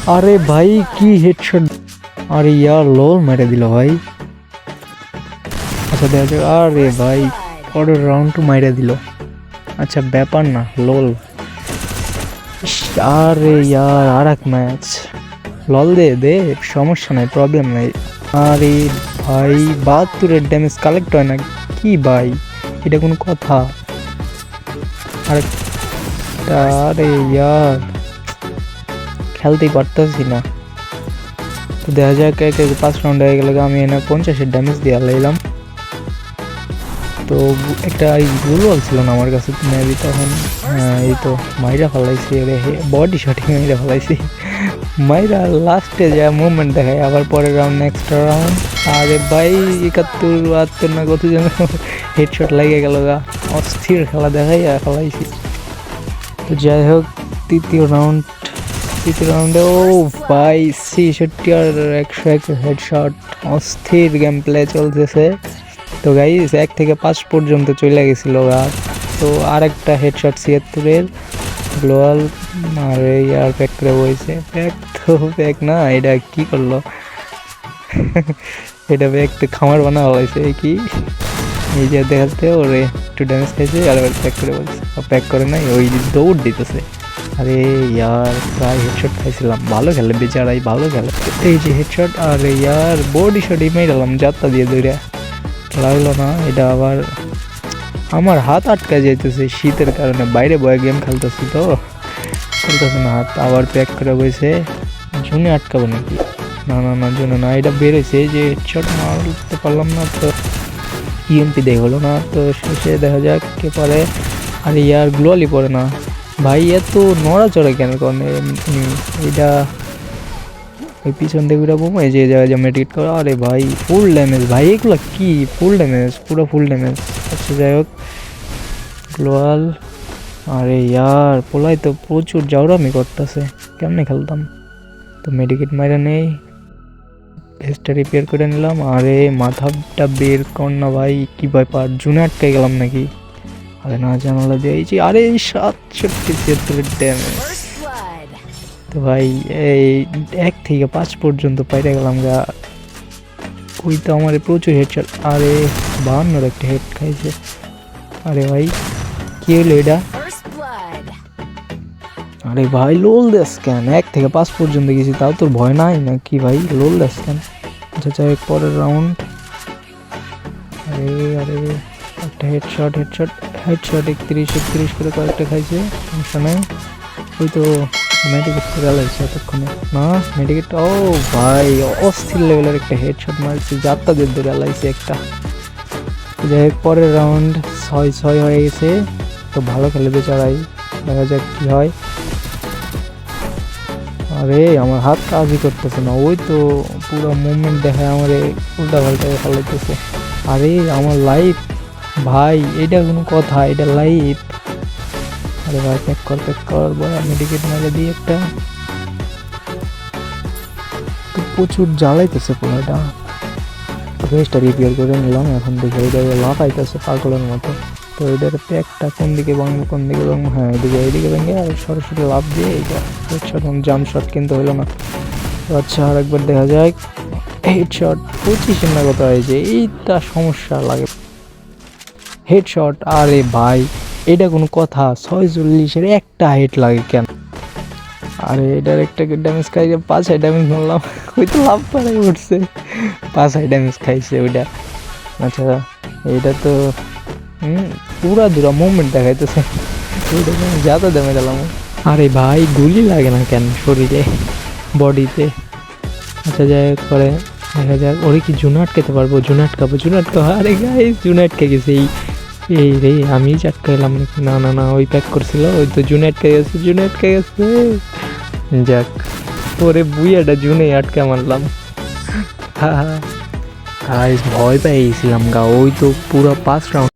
আরে ভাই কি হেডশট! আরে ইয়ার লোল মেরে দিল ভাই। আচ্ছা দেখা যাক। আরে ভাই পরের রাউন্ড মাইরা দিল। আচ্ছা ব্যাপার না, লোল। আরে ইয়ার আর এক ম্যাচ। লল দে দে, সমস্যা নাই, প্রবলেম নাই। আরে ভাই 72-এর ড্যামেজ কালেক্ট হয় না কি ভাই? এটা কোনো কথা? আরেকটা। আরে ইয়ার খেলতেই পারতেছি না। তো দেখা যাক, 5 রাউন্ড হয়ে গেলে আমি এনে 50-এর ড্যামেজ দিয়ে লাইলাম। তো একটা গুলওয়াল ছিল না আমার কাছে, মেবি তখন। এই তো মাইরা ফেলাইছি, বডি শটিং মাইরা ফেলাইছি। মাইরা লাস্টে যা মুভমেন্ট দেখায় আবার পরের রাউন্ড, নেক্সট রাউন্ড। আরে ভাই 71-72 না কত যেন হেডশট লাগে গেল গা। অস্থির খেলা দেখাই ফেলাইছি। তো যাই হোক, তৃতীয় রাউন্ডে ও ভাই 66 আর 101 হেডশট। অস্থির গেম প্লে চলতেছে। তো গাইস 1 থেকে 5 পর্যন্ত চলে গেছিল গা। তো আর একটা হেডশট 76-এর গ্লোয়াল। আর এই আর প্যাক করে বইছে। প্যাক না, এটা কি করলো? এটা প্যাক তো খামার বানা হয়েছে কি? এই যে দেখাতে ওরে একটু ড্যামেজ খাইছে আর প্যাক করে বলছে। প্যাক করে নাই, ওই দৌড় দিতেছে। আরে ইয়ার প্রায় হেডশট খাইছিলাম। ভালো খেলে বেচারাই, ভালো খেলে। এই যে হেডশট, আর ইয়ার বডি শট মেরালাম যাত্রা দিয়ে দৌড়ে। লাগলো না। এটা আবার আমার হাত আটকা যাইতেছে শীতের কারণে, বাইরে বয়ে গেম খেলতেছি তো খেলতেছে না হাত। আবার প্যাক করে বইছে। জুনে আটকাবো নাকি? না না না, জুনে না, এটা বেরোছে। এই যে হেডশট মারতে পারলাম না, তো ইএমপি দেয় হলো না। তো শেষে দেখা যাক কে পারে। আর ইয়ার গ্লোয়ালি পড়ে না ভাই, এত নড়াচড়ে কেন করে? এটা ওই পিছন থেকে উঠা বোমা, এই যে জায়গায় মেডিকেট করা। আরে ভাই ফুল ড্যামেজ ভাই, এগুলো কি ফুল ড্যামেজ, পুরো ফুল ড্যামেজ। আচ্ছা যাই হোক, গ্লোয়াল। আরে ইয়ার পোলাই তো প্রচুর জাউরামি করতেছে, কেমনে খেলতাম? তো মেডিকেট মাইরা নেই, ভেস্টটা রিপেয়ার করে নিলাম। আরে মাথাটা বের কর না ভাই, কি ব্যাপার? জুনে আটকে গেলাম নাকি? আরে না, জানালা দিয়েছি। আরে 67-76 ড্যামেজ। তো ভাই এই 1 থেকে 5 পর্যন্ত পাইরে গেলাম গা। ওই তো আমার প্রচুর হেডশট। আরে 52-এর একটা হেড খাইছে। আরে ভাই কি হলো এটা? আরে ভাই লোল দেস কেন? 1 থেকে 5 পর্যন্ত গেছি, তাও তোর ভয় নাই না কি ভাই? লোল দেস কেন? আচ্ছা যাই পরের রাউন্ড। আরে আরে একটা হেডশট 31 করে কয়েকটা খাইছে, সমস্যা নাই। ওই তো মেডিকেট করে লাগছে এতক্ষণে না মেডিকেট। ও ভাই অস্থির লেভেলের একটা হেডশট মারছি, যাত্রা দিয়ে ধরে লাগছে একটা। যাই হোক পরের রাউন্ড 6-6 হয়ে গেছে। তো ভালো খেলে বেচারাই, দেখা যাক কি হয়। আরে আমার হাত কাজই করতেছে না, ওই তো পুরো মুভমেন্ট দেখায় আমার উল্টা পাল্টা ফেলাইতেছে। আরে আমার লাইফ ভাই, এটা কোনো কথা? এটা লাইফ। আরে ভাই প্যাক কর বয়, মেডিকেট মেরে দিই একটা। তো প্রচুর জ্বালাইতেছে পুরোটা। ফেসটা রিপেয়ার করে নিলাম, এখন দেখে এটা লাফাইতেছে পাগলের মতো। তো এটার প্যাকটা কোন দিকে ভাঙবো, হ্যাঁ এদিকে ভেঙে আর সরাসরি লাভ দিয়ে এইটা হেডশট, জাম্প শট কিন্তু হলো না। তো আচ্ছা আর একবার দেখা যায়। হেডশট 25 না কত হয়েছে, এইটা সমস্যা লাগে হেডশট। আরে ভাই এটা কোনো কথা? 46-এর একটা হেড লাগে কেন? আরে এটার একটা ড্যামেজ খাইছে, 5 ড্যামেজ মারলাম। ওই তো লাভ পাড়াই উঠছে, 5 ড্যামেজ খাইছে ওইটা। আচ্ছা এইটা তো পুরা দুরা মুভমেন্ট দেখাইতেছে, ওইটা যাতা ড্যামেজ দিলাম। আরে ভাই গুলি লাগে না কেন শরীরে, বডিতে? আচ্ছা যাই হোক পরে দেখা যাক। ওরে কি জুন আটকাতে পারবো? জুন আটকাবো। আরে গাইস জুন আটকে গেছে। এই রে আমি আটকাইলাম নাকি? না না না, ওই প্যাক করছিল, ওই তো জুনে আটকে গেছে। যাক ওরে বুইয়াটা জুনে আটকে মারলাম। গাইস ভয় পেয়ে গেছিলাম গা, ওই তো পুরো 5 রাউন্ড